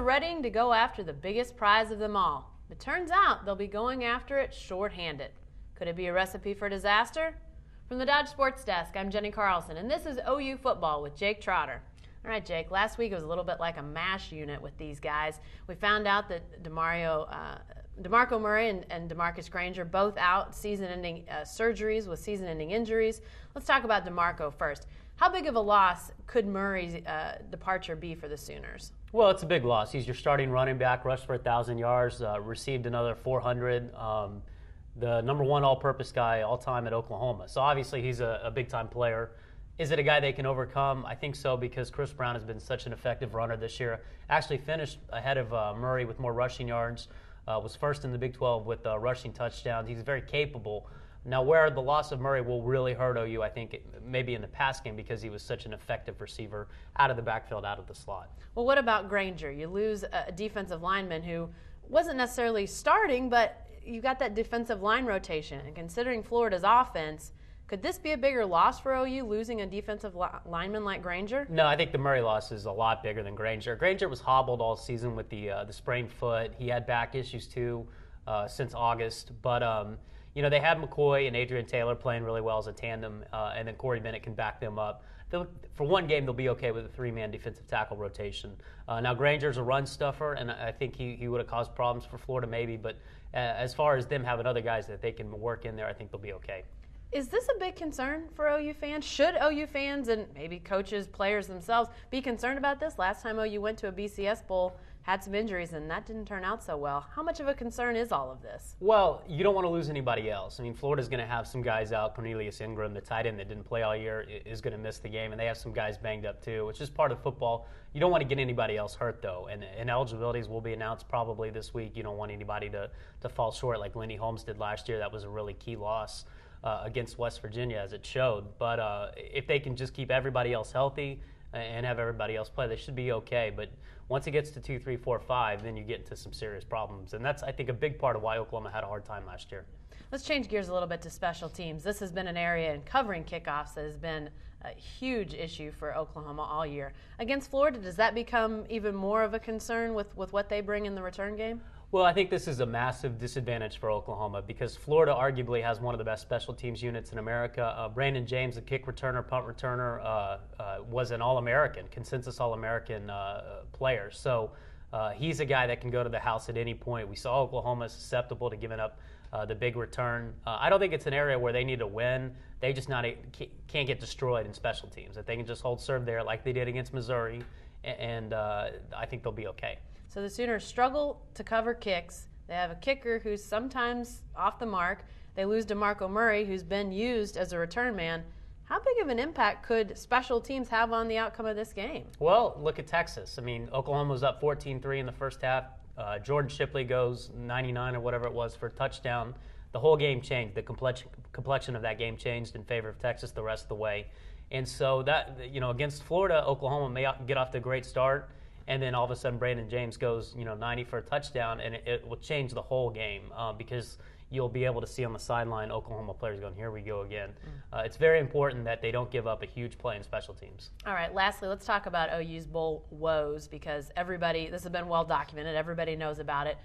readying to go after the biggest prize of them all. It turns out they'll be going after it shorthanded. Could it be a recipe for disaster? From the Dodge Sports Desk, I'm Jenny Carlson, and this is OU Football with Jake Trotter. All right, Jake, last week it was a little bit like a MASH unit with these guys. We found out that DeMarco Murray and DeMarcus Granger both out, season-ending surgeries with season-ending injuries. Let's talk about DeMarco first. How big of a loss could Murray's departure be for the Sooners? Well, it's a big loss. He's your starting running back, rushed for 1,000 yards, received another 400. The number one all-purpose guy all-time at Oklahoma. So obviously he's a big-time player. Is it a guy they can overcome? I think so, because Chris Brown has been such an effective runner this year. Actually finished ahead of Murray with more rushing yards. Was first in the Big 12 with rushing touchdowns. He's very capable. Now, where the loss of Murray will really hurt OU, I think, maybe in the pass game, because he was such an effective receiver out of the backfield, out of the slot. Well, what about Granger? You lose a defensive lineman who wasn't necessarily starting, but you got that defensive line rotation. And considering Florida's offense, could this be a bigger loss for OU, losing a defensive lineman like Granger? No, I think the Murray loss is a lot bigger than Granger. Granger was hobbled all season with the sprained foot. He had back issues too since August. But they have McCoy and Adrian Taylor playing really well as a tandem, and then Corey Bennett can back them up. For one game, they'll be okay with a three-man defensive tackle rotation. Now, Granger's a run stuffer, and I think he would have caused problems for Florida maybe. But as far as them having other guys that they can work in there, I think they'll be okay. Is this a big concern for OU fans? Should OU fans and maybe coaches, players themselves be concerned about this? Last time OU went to a BCS Bowl, had some injuries, and that didn't turn out so well. How much of a concern is all of this? Well, you don't want to lose anybody else. I mean, Florida's going to have some guys out. Cornelius Ingram, the tight end that didn't play all year, is going to miss the game, and they have some guys banged up too, which is part of football. You don't want to get anybody else hurt, though, and eligibilities will be announced probably this week. You don't want anybody to fall short like Lenny Holmes did last year. That was a really key loss against West Virginia, as it showed. But if they can just keep everybody else healthy and have everybody else play, they should be okay. But once it gets to 2, 3, 4, 5, then you get into some serious problems. And that's, I think, a big part of why Oklahoma had a hard time last year. Let's change gears a little bit to special teams. This has been an area in covering kickoffs that has been a huge issue for Oklahoma all year. Against Florida, does that become even more of a concern with what they bring in the return game? Well, I think this is a massive disadvantage for Oklahoma, because Florida arguably has one of the best special teams units in America. Brandon James, the kick returner, punt returner, was an All-American, consensus All-American player. So he's a guy that can go to the house at any point. We saw Oklahoma susceptible to giving up the big return. I don't think it's an area where they need to win. They just can't get destroyed in special teams. If they can just hold serve there like they did against Missouri, and I think they'll be okay. So the Sooners struggle to cover kicks. They have a kicker who's sometimes off the mark. They lose DeMarco Murray, who's been used as a return man. How big of an impact could special teams have on the outcome of this game? Well, look at Texas. I mean, Oklahoma was up 14-3 in the first half. Jordan Shipley goes 99 or whatever it was for a touchdown. The whole game changed. The complexion of that game changed in favor of Texas the rest of the way. And so that, against Florida, Oklahoma may get off to a great start. And then all of a sudden, Brandon James goes, 90 for a touchdown, and it will change the whole game because you'll be able to see on the sideline Oklahoma players going, here we go again. It's very important that they don't give up a huge play in special teams. All right, lastly, let's talk about OU's bowl woes, because this has been well documented. Everybody knows about it.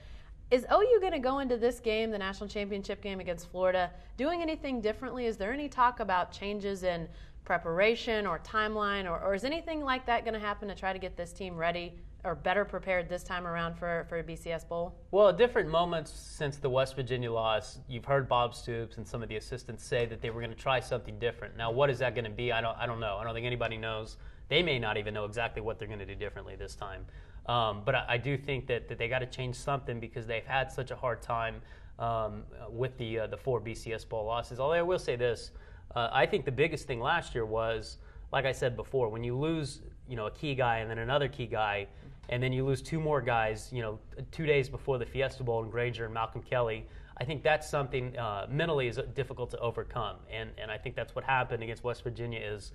Is OU going to go into this game, the national championship game against Florida, doing anything differently? Is there any talk about changes in preparation or timeline, or is anything like that going to happen to try to get this team ready or better prepared this time around for a BCS Bowl? Well, at different moments since the West Virginia loss, you've heard Bob Stoops and some of the assistants say that they were going to try something different. Now, what is that going to be? I don't know. I don't think anybody knows. They may not even know exactly what they're going to do differently this time. But I do think that they got to change something, because they've had such a hard time with the 4 BCS Bowl losses. Although I will say this, I think the biggest thing last year was, like I said before, when you lose, a key guy and then another key guy, and then you lose 2 more guys, 2 days before the Fiesta Bowl, in Granger and Malcolm Kelly, I think that's something mentally is difficult to overcome. And I think that's what happened against West Virginia is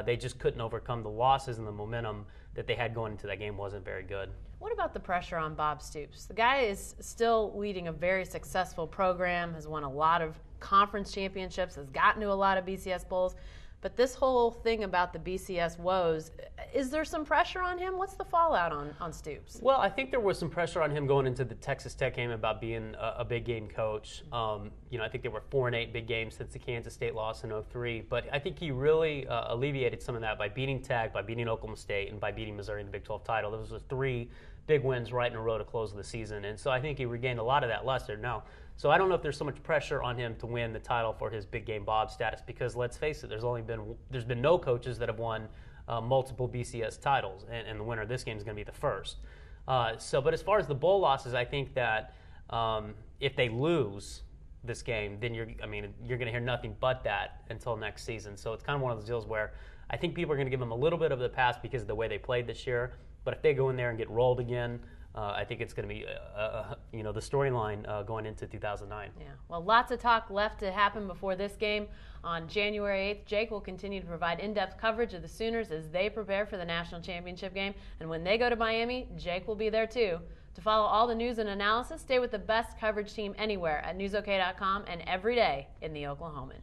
they just couldn't overcome the losses, and the momentum that they had going into that game wasn't very good. What about the pressure on Bob Stoops? The guy is still leading a very successful program, has won a lot of conference championships, has gotten to a lot of BCS Bowls. But this whole thing about the BCS woes, is there some pressure on him? What's the fallout on Stoops? Well, I think there was some pressure on him going into the Texas Tech game about being a big game coach. I think there were 4-8 big games since the Kansas State loss in 2003. But I think he really alleviated some of that by beating Tech, by beating Oklahoma State, and by beating Missouri in the Big 12 title. Those were 3 big wins right in a row to close the season. And so I think he regained a lot of that luster. Now, so I don't know if there's so much pressure on him to win the title for his big game Bob status, because let's face it, there's been no coaches that have won multiple BCS titles, and the winner of this game is going to be the first. But as far as the bowl losses, I think that if they lose this game, then you're going to hear nothing but that until next season. So it's kind of one of those deals where I think people are going to give them a little bit of the pass because of the way they played this year. But if they go in there and get rolled again, I think it's going to be, the storyline going into 2009. Yeah. Well, lots of talk left to happen before this game. On January 8th, Jake will continue to provide in-depth coverage of the Sooners as they prepare for the national championship game. And when they go to Miami, Jake will be there too. To follow all the news and analysis, stay with the best coverage team anywhere at newsok.com and every day in the Oklahoman.